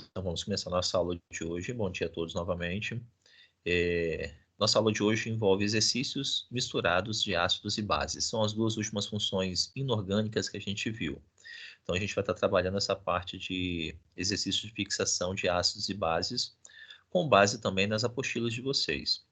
Então, vamos começar nossa aula de hoje. Bom dia a todos novamente. Nossa aula de hoje envolve exercícios misturados de ácidos e bases. São as duas últimas funções inorgânicas que a gente viu. Então, a gente vai estar trabalhando essa parte de exercícios de fixação de ácidos e bases, com base também nas apostilas de vocês.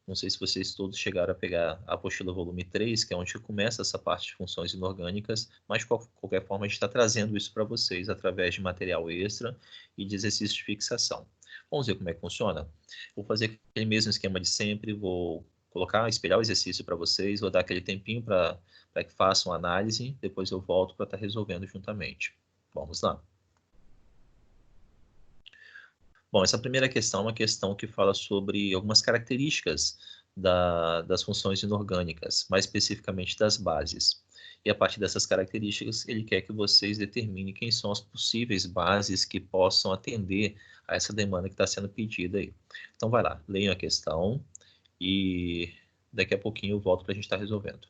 Não sei se vocês todos chegaram a pegar a apostila volume 3, que é onde começa essa parte de funções inorgânicas, mas de qualquer forma a gente está trazendo isso para vocês através de material extra e de exercícios de fixação. Vamos ver como é que funciona? Vou fazer aquele mesmo esquema de sempre, vou espelhar o exercício para vocês, vou dar aquele tempinho para que façam análise, depois eu volto para estar resolvendo juntamente. Vamos lá. Bom, essa primeira questão é uma questão que fala sobre algumas características das funções inorgânicas, mais especificamente das bases. E a partir dessas características, ele quer que vocês determinem quem são as possíveis bases que possam atender a essa demanda que está sendo pedida aí. Então, vai lá, leiam a questão e daqui a pouquinho eu volto para a gente estar resolvendo.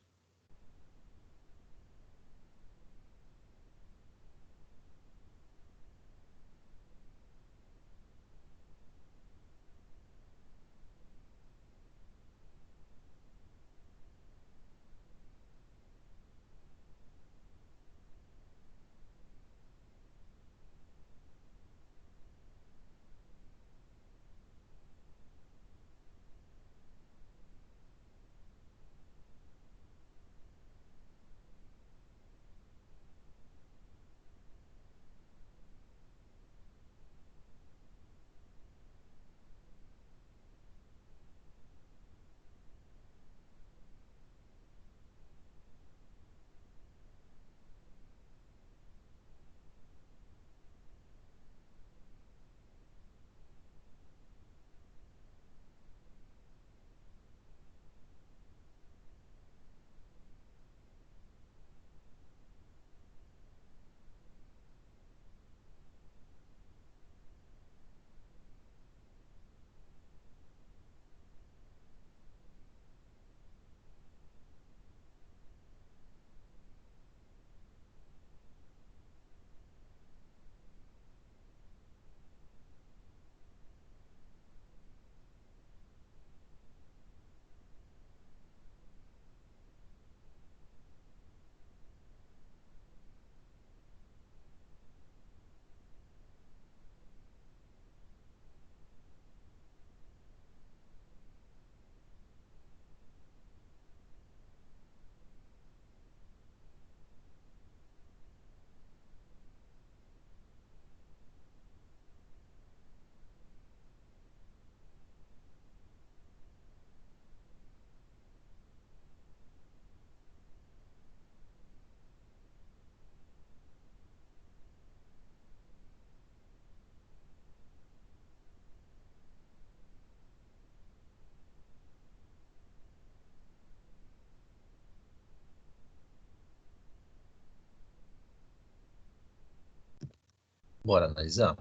Bora analisar?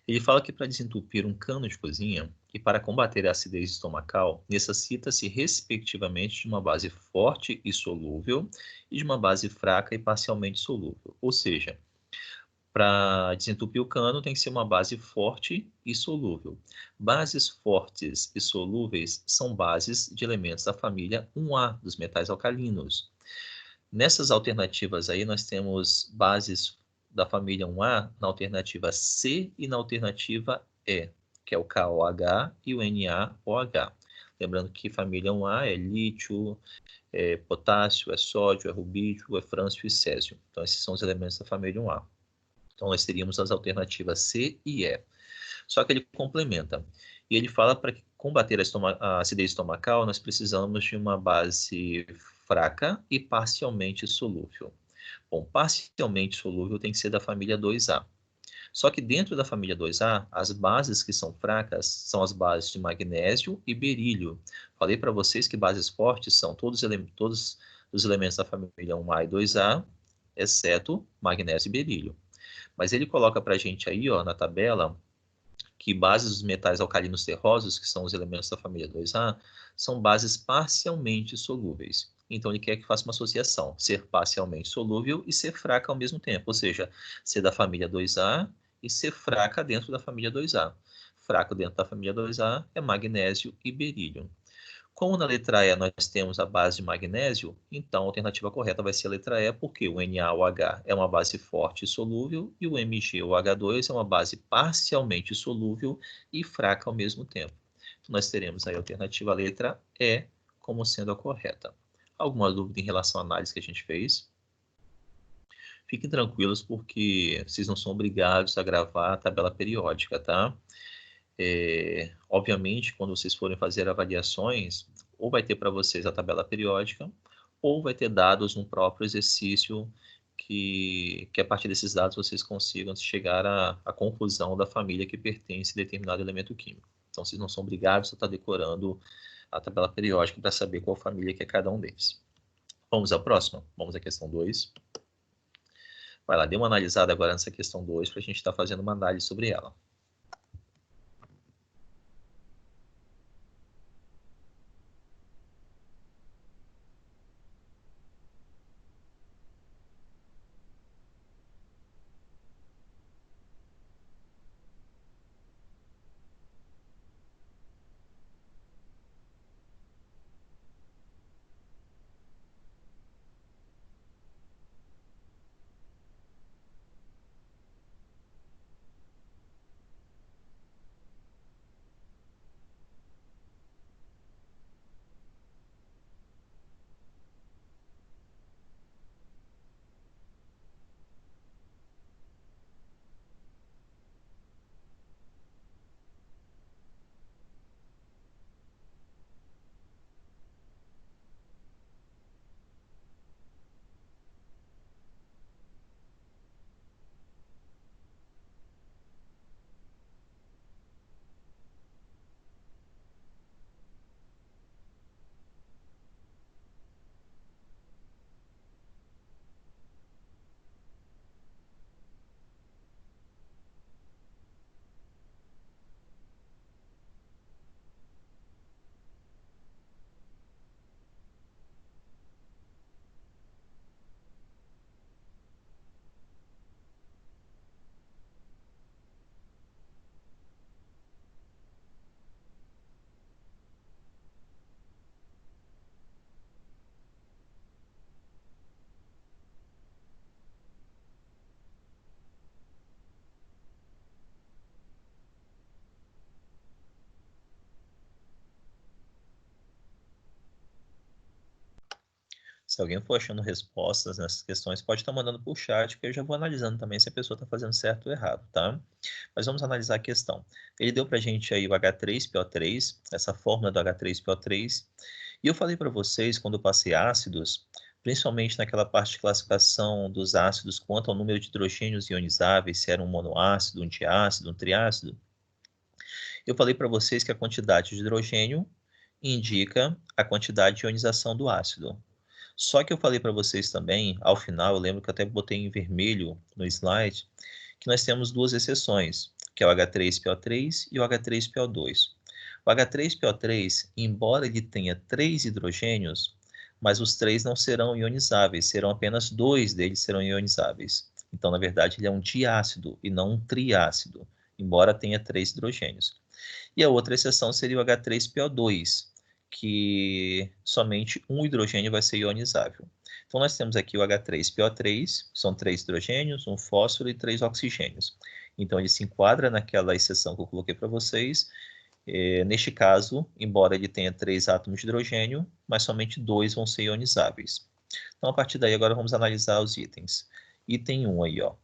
Ele fala que para desentupir um cano de cozinha e para combater a acidez estomacal, necessita-se respectivamente de uma base forte e solúvel e de uma base fraca e parcialmente solúvel. Ou seja, para desentupir o cano tem que ser uma base forte e solúvel. Bases fortes e solúveis são bases de elementos da família 1A dos metais alcalinos. Nessas alternativas aí nós temos bases da família 1A na alternativa C e na alternativa E, que é o KOH e o NaOH. Lembrando que família 1A é lítio, é potássio, é sódio, é rubídio, é frâncio e césio. Então, esses são os elementos da família 1A. Então, nós teríamos as alternativas C e E. Só que ele complementa. E ele fala para combater a acidez estomacal, nós precisamos de uma base fraca e parcialmente solúvel. Bom, parcialmente solúvel tem que ser da família 2A. Só que dentro da família 2A, as bases que são fracas são as bases de magnésio e berílio. Falei para vocês que bases fortes são todos os elementos da família 1A e 2A, exceto magnésio e berílio. Mas ele coloca para a gente aí, ó, na tabela, que bases dos metais alcalinos terrosos, que são os elementos da família 2A, são bases parcialmente solúveis. Então, ele quer que faça uma associação, ser parcialmente solúvel e ser fraca ao mesmo tempo, ou seja, ser da família 2A e ser fraca dentro da família 2A. Fraco dentro da família 2A é magnésio e berílio. Como na letra E nós temos a base de magnésio, então a alternativa correta vai ser a letra E, porque o NaOH é uma base forte e solúvel e o MgOH2 é uma base parcialmente solúvel e fraca ao mesmo tempo. Então nós teremos aí a alternativa letra E como sendo a correta. Alguma dúvida em relação à análise que a gente fez? Fiquem tranquilos, porque vocês não são obrigados a gravar a tabela periódica, tá? Obviamente, quando vocês forem fazer avaliações, ou vai ter para vocês a tabela periódica, ou vai ter dados no próprio exercício que a partir desses dados vocês consigam chegar à conclusão da família que pertence a determinado elemento químico. Então, vocês não são obrigados a estar decorando a tabela periódica para saber qual família que é cada um deles. Vamos à próxima? Vamos à questão 2. Vai lá, dê uma analisada agora nessa questão 2 para a gente estar fazendo uma análise sobre ela. Se alguém for achando respostas nessas questões, pode estar mandando por chat, que eu já vou analisando também se a pessoa está fazendo certo ou errado, tá? Mas vamos analisar a questão. Ele deu para a gente aí o H3PO3, essa fórmula do H3PO3, e eu falei para vocês, quando eu passei ácidos, principalmente naquela parte de classificação dos ácidos quanto ao número de hidrogênios ionizáveis, se era um monoácido, um diácido, um triácido, eu falei para vocês que a quantidade de hidrogênio indica a quantidade de ionização do ácido. Só que eu falei para vocês também, ao final, eu lembro que eu até botei em vermelho no slide, que nós temos duas exceções, que é o H3PO3 e o H3PO2. O H3PO3, embora ele tenha 3 hidrogênios, mas os 3 não serão ionizáveis, serão apenas 2 deles serão ionizáveis. Então, na verdade, ele é um diácido e não um triácido, embora tenha 3 hidrogênios. E a outra exceção seria o H3PO2, que somente um hidrogênio vai ser ionizável. Então, nós temos aqui o H3PO3, são 3 hidrogênios, um fósforo e 3 oxigênios. Então, ele se enquadra naquela exceção que eu coloquei para vocês. Neste caso, embora ele tenha 3 átomos de hidrogênio, mas somente 2 vão ser ionizáveis. Então, a partir daí, agora vamos analisar os itens. Item 1 aí, ó.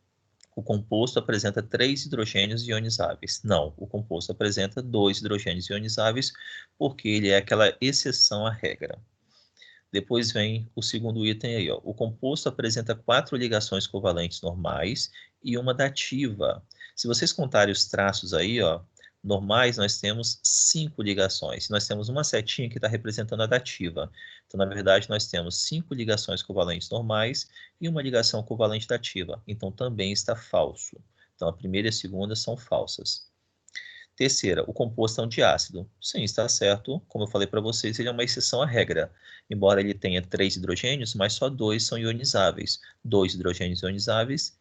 O composto apresenta 3 hidrogênios ionizáveis. Não, o composto apresenta 2 hidrogênios ionizáveis, porque ele é aquela exceção à regra. Depois vem o segundo item aí, ó. O composto apresenta 4 ligações covalentes normais e uma dativa. Se vocês contarem os traços aí, ó, normais, nós temos 5 ligações. Nós temos uma setinha que está representando a dativa. Então, na verdade, nós temos 5 ligações covalentes normais e uma ligação covalente dativa. Então, também está falso. Então, a primeira e a segunda são falsas. Terceira, o composto é um diácido. Sim, está certo. Como eu falei para vocês, ele é uma exceção à regra. Embora ele tenha 3 hidrogênios, mas só 2 são ionizáveis. 2 hidrogênios ionizáveis,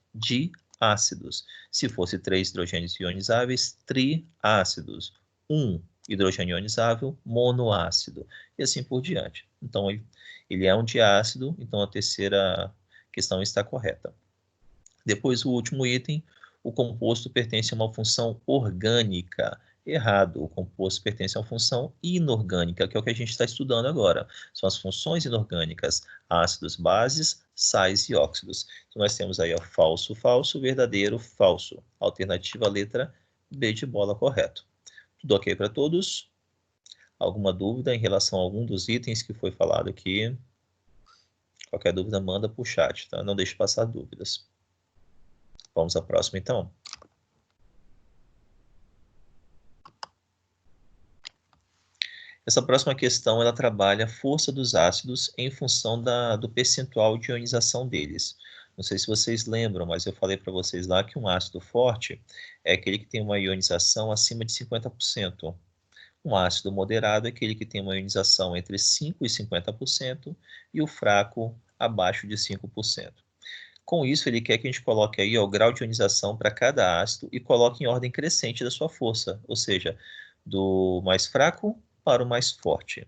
ácidos. Se fosse 3 hidrogênios ionizáveis, triácidos. 1 hidrogênio ionizável, monoácido. E assim por diante. Então, ele é um diácido, então a terceira questão está correta. Depois, o último item, o composto pertence a uma função orgânica. Errado, o composto pertence a uma função inorgânica, que é o que a gente está estudando agora. São as funções inorgânicas, ácidos, bases, sais e óxidos. Então, nós temos aí o falso, falso, verdadeiro, falso. Alternativa, letra B de bola, correto. Tudo ok para todos? Alguma dúvida em relação a algum dos itens que foi falado aqui? Qualquer dúvida, manda para o chat, tá? Não deixe passar dúvidas. Vamos à próxima, então. Essa próxima questão, ela trabalha a força dos ácidos em função do percentual de ionização deles. Não sei se vocês lembram, mas eu falei para vocês lá que um ácido forte é aquele que tem uma ionização acima de 50%. Um ácido moderado é aquele que tem uma ionização entre 5% e 50%, e o fraco abaixo de 5%. Com isso, ele quer que a gente coloque aí o grau de ionização para cada ácido e coloque em ordem crescente da sua força, ou seja, do mais fraco para o mais forte.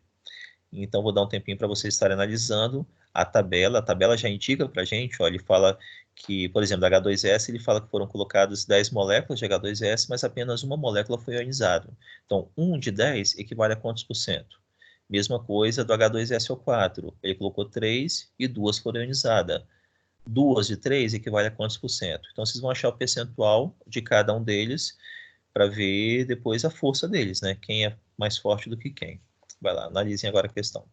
Então, vou dar um tempinho para vocês estarem analisando a tabela. A tabela já indica para a gente, ó, ele fala que, por exemplo, da H2S, ele fala que foram colocadas 10 moléculas de H2S, mas apenas uma molécula foi ionizada. Então, 1 de 10 equivale a quantos por cento? Mesma coisa do H2SO4, ele colocou 3 e 2 foram ionizadas. 2 de 3 equivale a quantos por cento? Então, vocês vão achar o percentual de cada um deles para ver depois a força deles, né? Quem é mais forte do que quem. Vai lá, analisem agora a questão.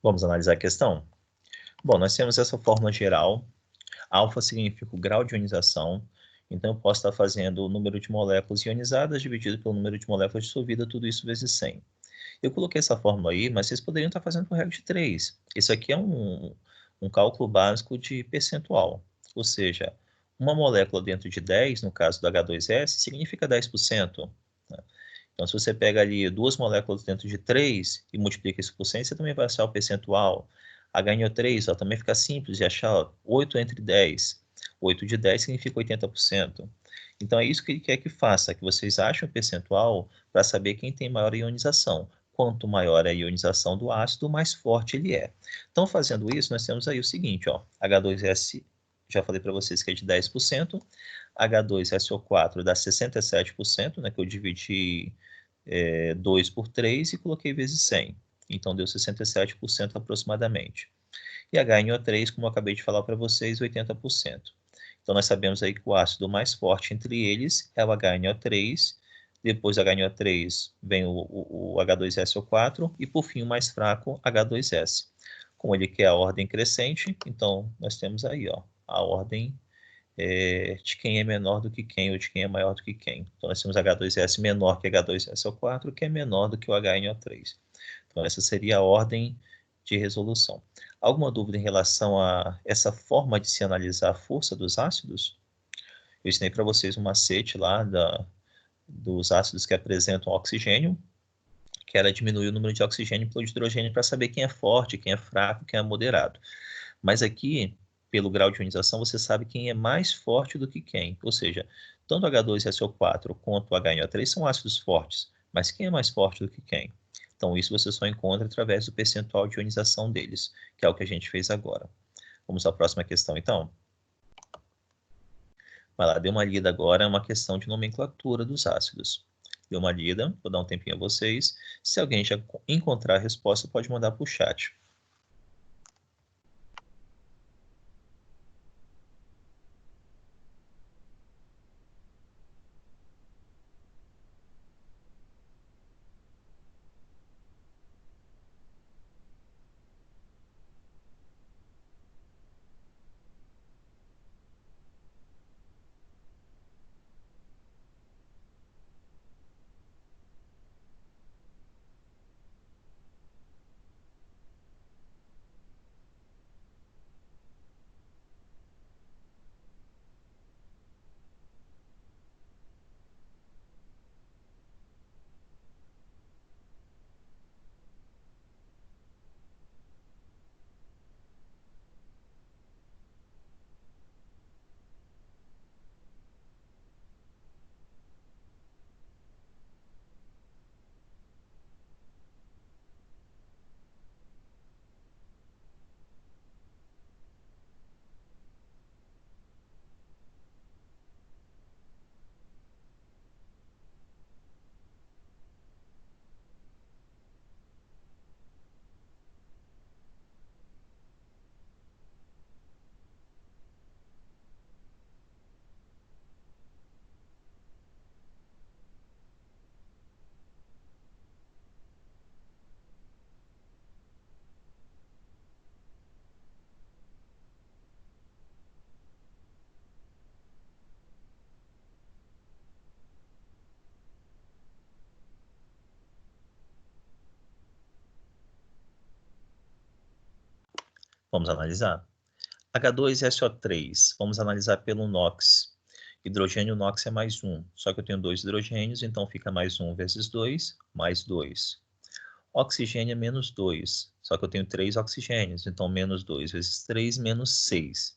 Vamos analisar a questão? Bom, nós temos essa fórmula geral. Alfa significa o grau de ionização. Então, eu posso estar fazendo o número de moléculas ionizadas dividido pelo número de moléculas dissolvidas, tudo isso vezes 100. Eu coloquei essa fórmula aí, mas vocês poderiam estar fazendo por regra de 3. Isso aqui é um cálculo básico de percentual. Ou seja, uma molécula dentro de 10, no caso do H2S, significa 10%. Né? Então, se você pega ali duas moléculas dentro de 3 e multiplica isso por 100, você também vai achar o percentual. HNO3 ó, também fica simples de achar, ó, 8 entre 10. 8 de 10 significa 80%. Então, é isso que ele quer que faça, que vocês achem o percentual para saber quem tem maior ionização. Quanto maior a ionização do ácido, mais forte ele é. Então, fazendo isso, nós temos aí o seguinte, ó, H2S, já falei para vocês que é de 10%, H2SO4 dá 67%, né, que eu dividi 2 por 3 e coloquei vezes 100. Então, deu 67% aproximadamente. E HNO3, como eu acabei de falar para vocês, 80%. Então, nós sabemos aí que o ácido mais forte entre eles é o HNO3, depois do HNO3 vem o H2SO4 e, por fim, o mais fraco, H2S. Como ele quer a ordem crescente, então nós temos aí ó, a ordem de quem é menor do que quem ou de quem é maior do que quem. Então, nós temos H2S menor que H2SO4, que é menor do que o HNO3. Então, essa seria a ordem de resolução. Alguma dúvida em relação a essa forma de se analisar a força dos ácidos? Eu ensinei para vocês um macete lá dos ácidos que apresentam oxigênio, que era diminuir o número de oxigênio pelo hidrogênio para saber quem é forte, quem é fraco, quem é moderado. Mas aqui, pelo grau de ionização, você sabe quem é mais forte do que quem. Ou seja, tanto H2SO4 quanto HNO3 são ácidos fortes, mas quem é mais forte do que quem? Então, isso você só encontra através do percentual de ionização deles, que é o que a gente fez agora. Vamos à próxima questão, então? Vai lá, dê uma lida agora, é uma questão de nomenclatura dos ácidos. Dê uma lida, vou dar um tempinho a vocês. Se alguém já encontrar a resposta, pode mandar para o chat. Vamos analisar? H2SO3, vamos analisar pelo NOx. Hidrogênio NOx é mais 1, só que eu tenho 2 hidrogênios, então fica mais 1 vezes 2, mais 2. Oxigênio é menos 2, só que eu tenho 3 oxigênios, então menos 2 vezes 3, menos 6.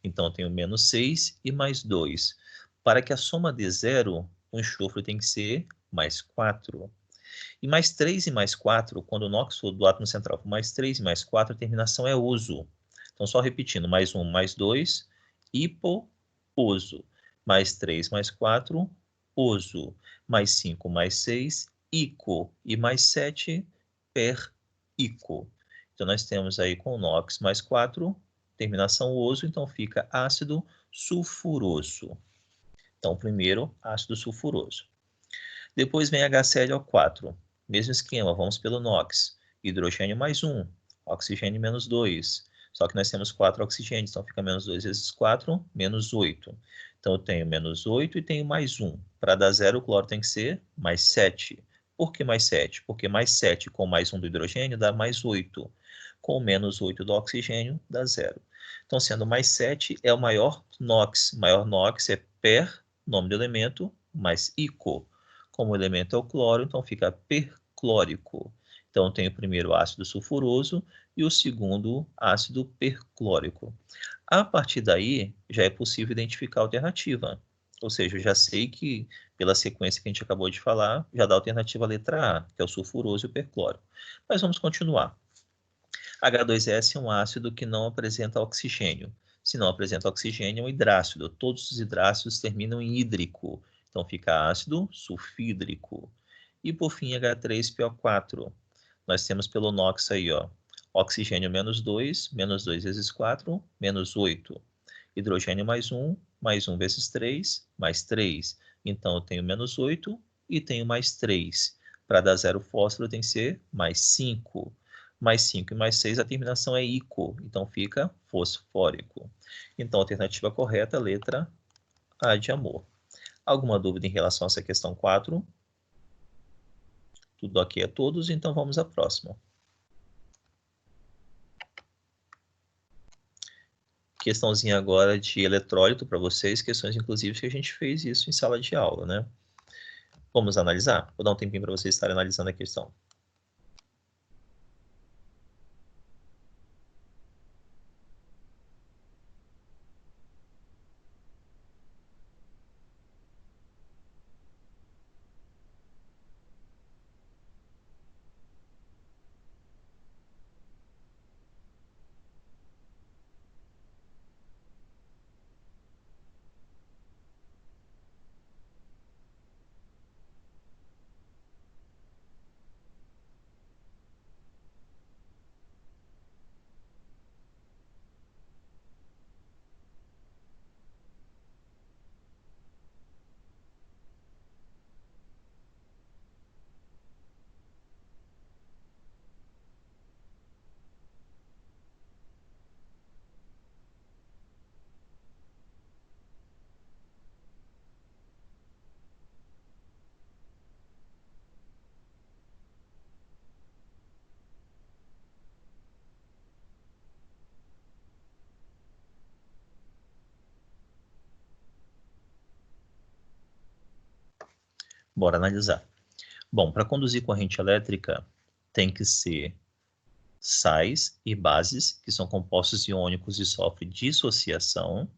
Então eu tenho menos 6 e mais 2. Para que a soma dê zero, o enxofre tem que ser mais 4. E mais 3 e mais 4, quando o NOx for do átomo central for mais 3 e mais 4, a terminação é oso. Então, só repetindo, mais 1, mais 2, hipo-oso. Mais 3, mais 4, oso. Mais 5, mais 6, ico. E mais 7, per-ico. Então, nós temos aí com o NOx mais 4, terminação oso, então fica ácido sulfuroso. Então, primeiro, ácido sulfuroso. Depois vem HClO4. Mesmo esquema, vamos pelo NOx. Hidrogênio mais 1, oxigênio menos 2. Só que nós temos 4 oxigênios, então fica menos 2 vezes 4, menos 8. Então eu tenho menos 8 e tenho mais 1. Para dar 0, o cloro tem que ser mais 7. Por que mais 7? Porque mais 7 com mais 1 do hidrogênio dá mais 8. Com menos 8 do oxigênio dá 0. Então, sendo mais 7 é o maior NOx. Maior NOx é per, nome do elemento, mais ico. Como o elemento é o cloro, então fica perclórico. Então, tem o primeiro ácido sulfuroso e o segundo ácido perclórico. A partir daí, já é possível identificar a alternativa. Ou seja, eu já sei que, pela sequência que a gente acabou de falar, já dá a alternativa letra A, que é o sulfuroso e o perclórico. Mas vamos continuar. H2S é um ácido que não apresenta oxigênio. Se não apresenta oxigênio, é um hidrácido. Todos os hidrácidos terminam em hídrico. Então fica ácido sulfídrico. E por fim, H3PO4. Nós temos pelo NOx aí, ó, oxigênio menos 2 vezes 4, menos 8. Hidrogênio mais 1 vezes 3, mais 3. Então eu tenho menos 8 e tenho mais 3. Para dar 0 fósforo tem que ser mais 5. Mais 5 e mais 6, a terminação é ico, então fica fosfórico. Então a alternativa correta, letra A de amor. Alguma dúvida em relação a essa questão 4? Tudo ok a todos, então vamos à próxima. Questãozinha agora de eletrólito para vocês, questões inclusive que a gente fez isso em sala de aula, né? Vamos analisar? Vou dar um tempinho para vocês estarem analisando a questão. Bora analisar. Bom, para conduzir corrente elétrica, tem que ser sais e bases, que são compostos iônicos e sofrem dissociação,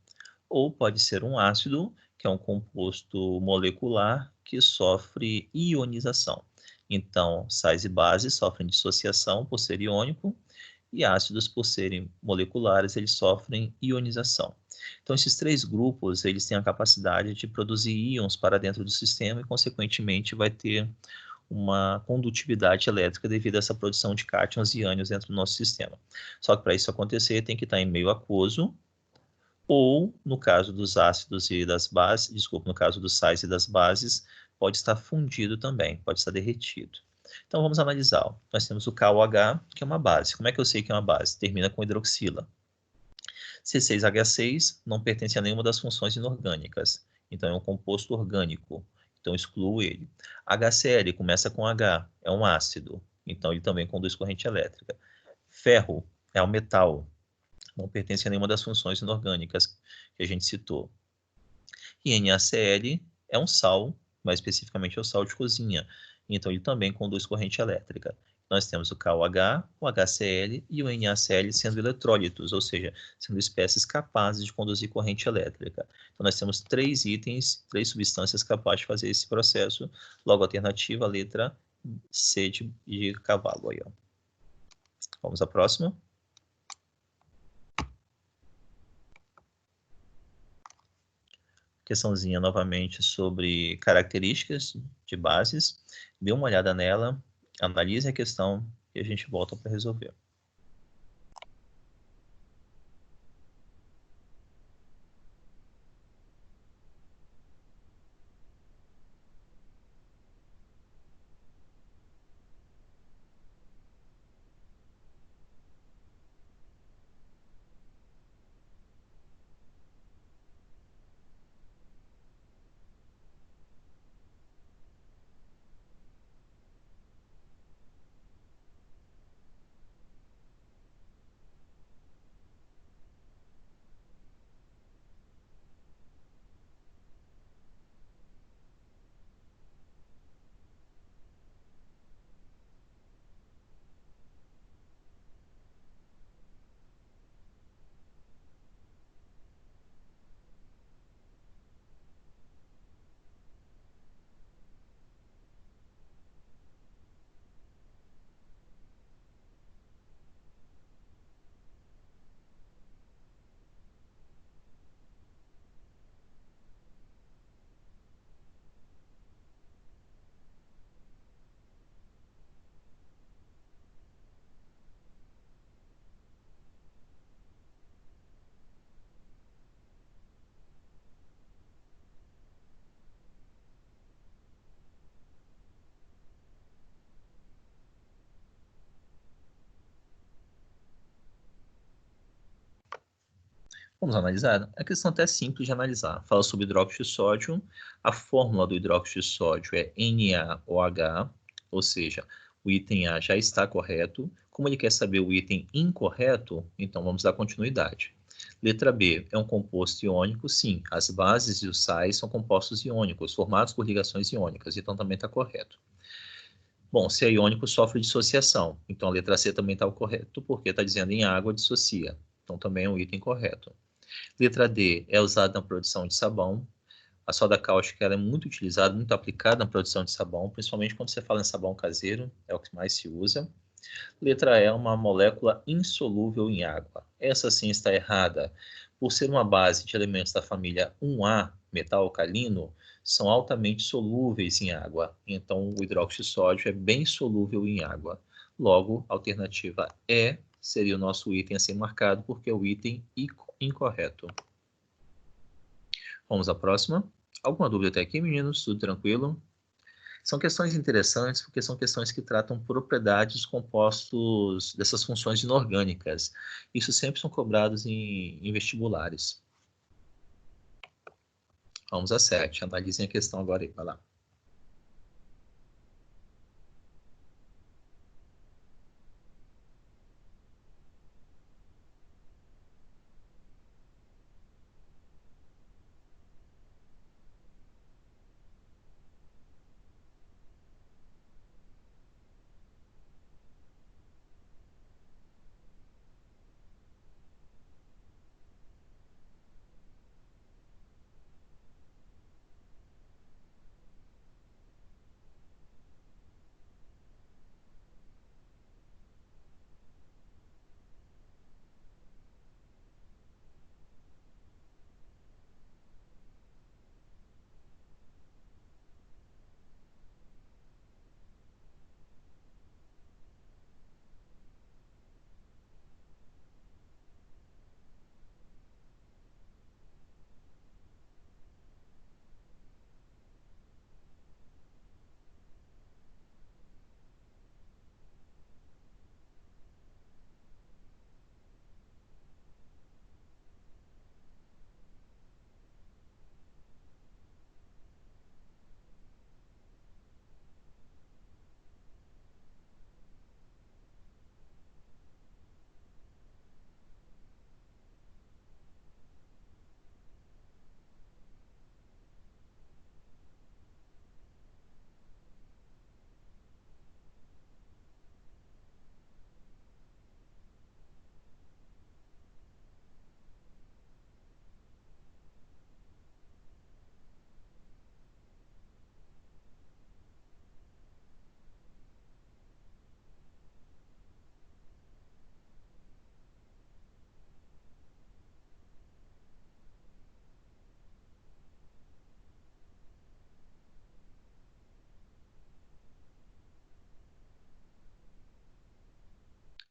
ou pode ser um ácido, que é um composto molecular que sofre ionização. Então, sais e bases sofrem dissociação por ser iônico, e ácidos, por serem moleculares, eles sofrem ionização. Então, esses três grupos, eles têm a capacidade de produzir íons para dentro do sistema e, consequentemente, vai ter uma condutividade elétrica devido a essa produção de cátions e ânions dentro do nosso sistema. Só que para isso acontecer, tem que estar em meio aquoso, ou, no caso dos ácidos e das bases, desculpa, no caso dos sais e das bases, pode estar fundido também, pode estar derretido. Então vamos analisar. Ó. Nós temos o KOH, que é uma base. Como é que eu sei que é uma base? Termina com hidroxila. C6H6 não pertence a nenhuma das funções inorgânicas, então é um composto orgânico, então excluo ele. HCl começa com H, é um ácido, então ele também conduz corrente elétrica. Ferro é um metal, não pertence a nenhuma das funções inorgânicas que a gente citou. E NaCl é um sal, mais especificamente é o sal de cozinha, então ele também conduz corrente elétrica. Nós temos o KOH, o HCl e o NaCl sendo eletrólitos, ou seja, sendo espécies capazes de conduzir corrente elétrica. Então nós temos três itens, três substâncias capazes de fazer esse processo. Logo, alternativa, a letra C de cavalo. Aí, ó. Vamos à próxima. Questãozinha novamente sobre características de bases. Dê uma olhada nela, analise a questão e a gente volta para resolver. Vamos analisar? A questão até é simples de analisar. Fala sobre hidróxido de sódio. A fórmula do hidróxido de sódio é NaOH, ou seja, o item A já está correto. Como ele quer saber o item incorreto, então vamos dar continuidade. Letra B, é um composto iônico? Sim, as bases e os sais são compostos iônicos, formados por ligações iônicas, então também está correto. Bom, se é iônico, sofre dissociação, então a letra C também está correto, porque está dizendo em água dissocia, então também é um item correto. Letra D, é usada na produção de sabão. A soda cáustica ela é muito utilizada, muito aplicada na produção de sabão, principalmente quando você fala em sabão caseiro, é o que mais se usa. Letra E é uma molécula insolúvel em água. Essa sim está errada. Por ser uma base de elementos da família 1A, metal alcalino, são altamente solúveis em água. Então, o hidróxido de sódio é bem solúvel em água. Logo, a alternativa E seria o nosso item a ser marcado, porque é o item incorreto. Vamos à próxima. Alguma dúvida até aqui, meninos? Tudo tranquilo? São questões interessantes porque são questões que tratam propriedades dos compostos dessas funções inorgânicas. Isso sempre são cobrados em vestibulares. Vamos a 7. Analisem a questão agora aí. Vai lá.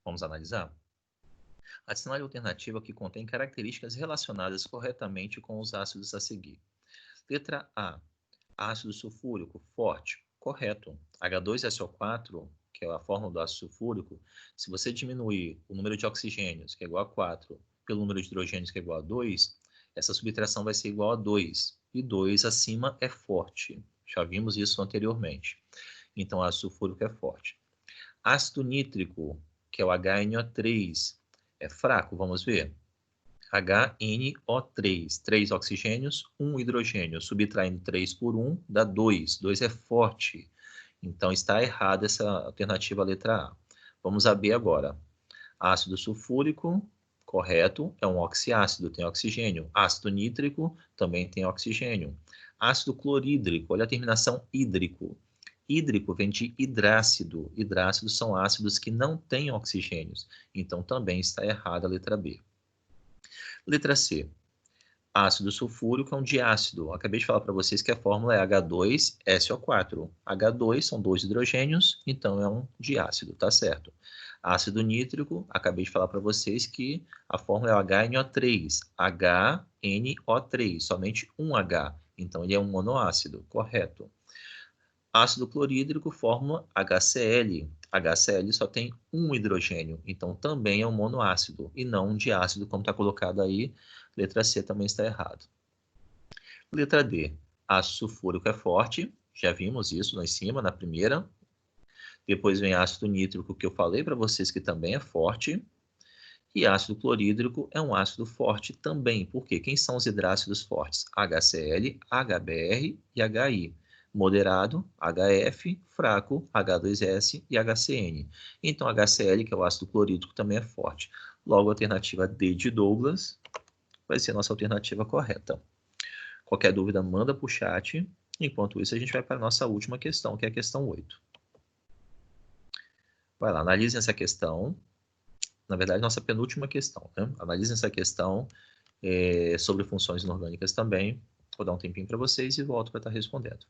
Vamos analisar? Assinale a alternativa que contém características relacionadas corretamente com os ácidos a seguir. Letra A. Ácido sulfúrico forte. Correto. H2SO4, que é a fórmula do ácido sulfúrico, se você diminuir o número de oxigênios, que é igual a 4, pelo número de hidrogênios, que é igual a 2, essa subtração vai ser igual a 2. E 2 acima é forte. Já vimos isso anteriormente. Então, ácido sulfúrico é forte. Ácido nítrico, que é o HNO3, é fraco, vamos ver. HNO3, 3 oxigênios, 1 hidrogênio. Subtraindo 3 por 1 dá 2. 2 é forte. Então está errada essa alternativa letra A. Vamos a B agora. Ácido sulfúrico, correto, é um oxiácido, tem oxigênio. Ácido nítrico também tem oxigênio. Ácido clorídrico, olha a terminação hídrico. Hídrico vem de hidrácido. Hidrácidos são ácidos que não têm oxigênios. Então também está errada a letra B. Letra C. Ácido sulfúrico é um diácido. Acabei de falar para vocês que a fórmula é H2SO4. H2 são 2 hidrogênios, então é um diácido, tá certo. Ácido nítrico, acabei de falar para vocês que a fórmula é o HNO3. HNO3, somente um H. Então ele é um monoácido, correto. Ácido clorídrico, fórmula HCl. HCl só tem um hidrogênio, então também é um monoácido, e não um diácido, como está colocado aí. Letra C também está errado. Letra D, ácido sulfúrico é forte, já vimos isso lá em cima, na primeira. Depois vem ácido nítrico, que eu falei para vocês que também é forte. E ácido clorídrico é um ácido forte também, porque quem são os hidrácidos fortes? HCl, HBr e HI. Moderado, HF, fraco, H2S e HCN. Então, HCl, que é o ácido clorídrico, também é forte. Logo, a alternativa D de Douglas vai ser a nossa alternativa correta. Qualquer dúvida, manda para o chat. Enquanto isso, a gente vai para a nossa última questão, que é a questão 8. Vai lá, analisem essa questão. Na verdade, nossa penúltima questão, né? Analisem essa questão sobre funções inorgânicas também. Vou dar um tempinho para vocês e volto para estar respondendo.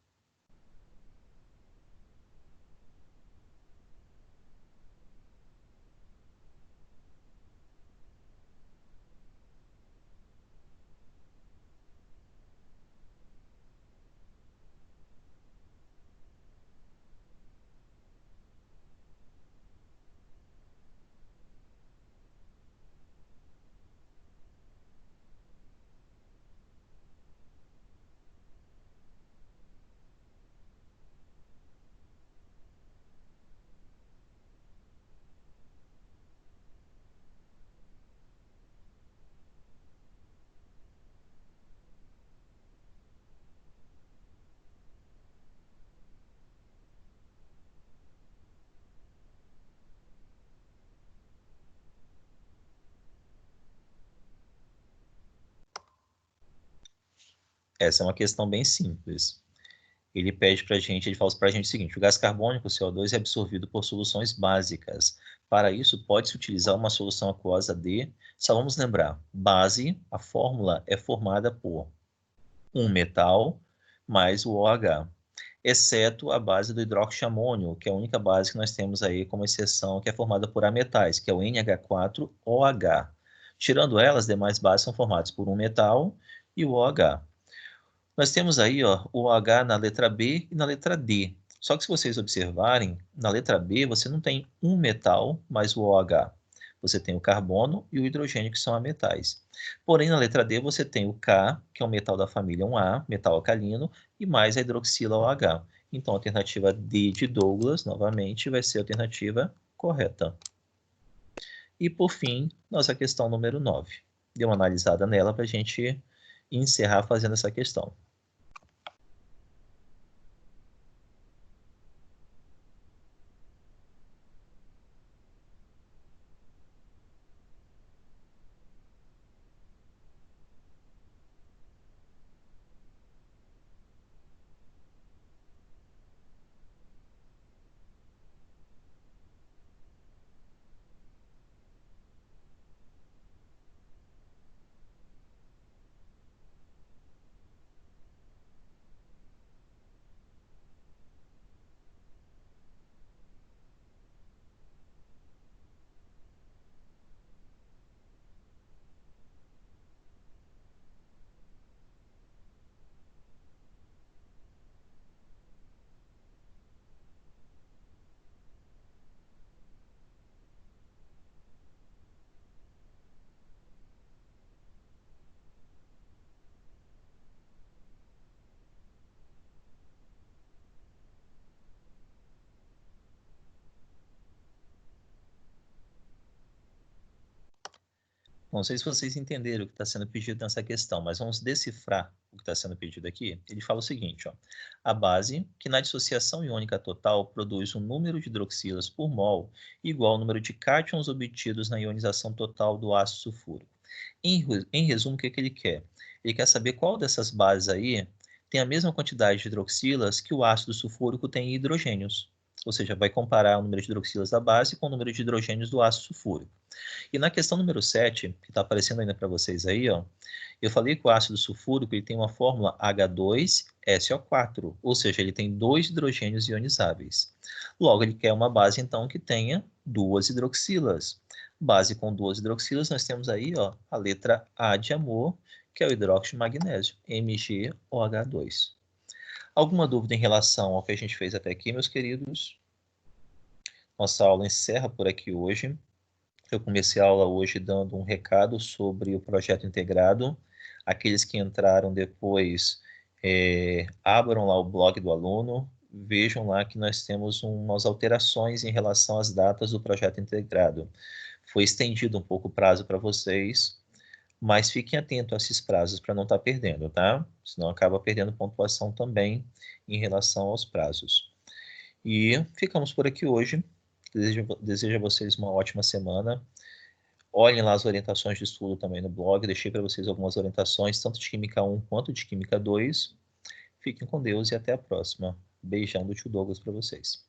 Essa é uma questão bem simples. Ele pede para a gente, ele fala para a gente o seguinte: o gás carbônico, o CO2, é absorvido por soluções básicas. Para isso, pode-se utilizar uma solução aquosa D. Só vamos lembrar, base, a fórmula é formada por um metal mais o OH, exceto a base do hidroxiamônio, que é a única base que nós temos aí como exceção, que é formada por ametais, que é o NH4OH. Tirando ela, as demais bases são formadas por um metal e o OH. Nós temos aí o OH na letra B e na letra D. Só que se vocês observarem, na letra B você não tem um metal mais o OH. Você tem o carbono e o hidrogênio, que são ametais. Porém, na letra D você tem o K, que é um metal da família 1A, metal alcalino, e mais a hidroxila OH. Então, a alternativa D de Douglas, novamente, vai ser a alternativa correta. E, por fim, nossa questão número 9. Dê uma analisada nela para a gente encerrar fazendo essa questão. Não sei se vocês entenderam o que está sendo pedido nessa questão, mas vamos decifrar o que está sendo pedido aqui. Ele fala o seguinte: a base, que na dissociação iônica total produz um número de hidroxilas por mol igual ao número de cátions obtidos na ionização total do ácido sulfúrico. Em resumo, o que ele quer? Ele quer saber qual dessas bases aí tem a mesma quantidade de hidroxilas que o ácido sulfúrico tem em hidrogênios. Ou seja, vai comparar o número de hidroxilas da base com o número de hidrogênios do ácido sulfúrico. E na questão número 7, que está aparecendo ainda para vocês aí, eu falei que o ácido sulfúrico ele tem uma fórmula H2SO4, ou seja, ele tem 2 hidrogênios ionizáveis. Logo, ele quer uma base, então, que tenha 2 hidroxilas. Base com 2 hidroxilas, nós temos aí a letra A de amor, que é o hidróxido de magnésio, MgOH2. Alguma dúvida em relação ao que a gente fez até aqui, meus queridos? Nossa aula encerra por aqui hoje. Eu comecei a aula hoje dando um recado sobre o projeto integrado. Aqueles que entraram depois, abram lá o blog do aluno, vejam lá que nós temos umas alterações em relação às datas do projeto integrado. Foi estendido um pouco o prazo para vocês, mas fiquem atentos a esses prazos para não estar perdendo, tá? Senão acaba perdendo pontuação também em relação aos prazos. E ficamos por aqui hoje. Desejo a vocês uma ótima semana. Olhem lá as orientações de estudo também no blog. Deixei para vocês algumas orientações, tanto de Química 1 quanto de Química 2. Fiquem com Deus e até a próxima. Beijão do tio Douglas para vocês.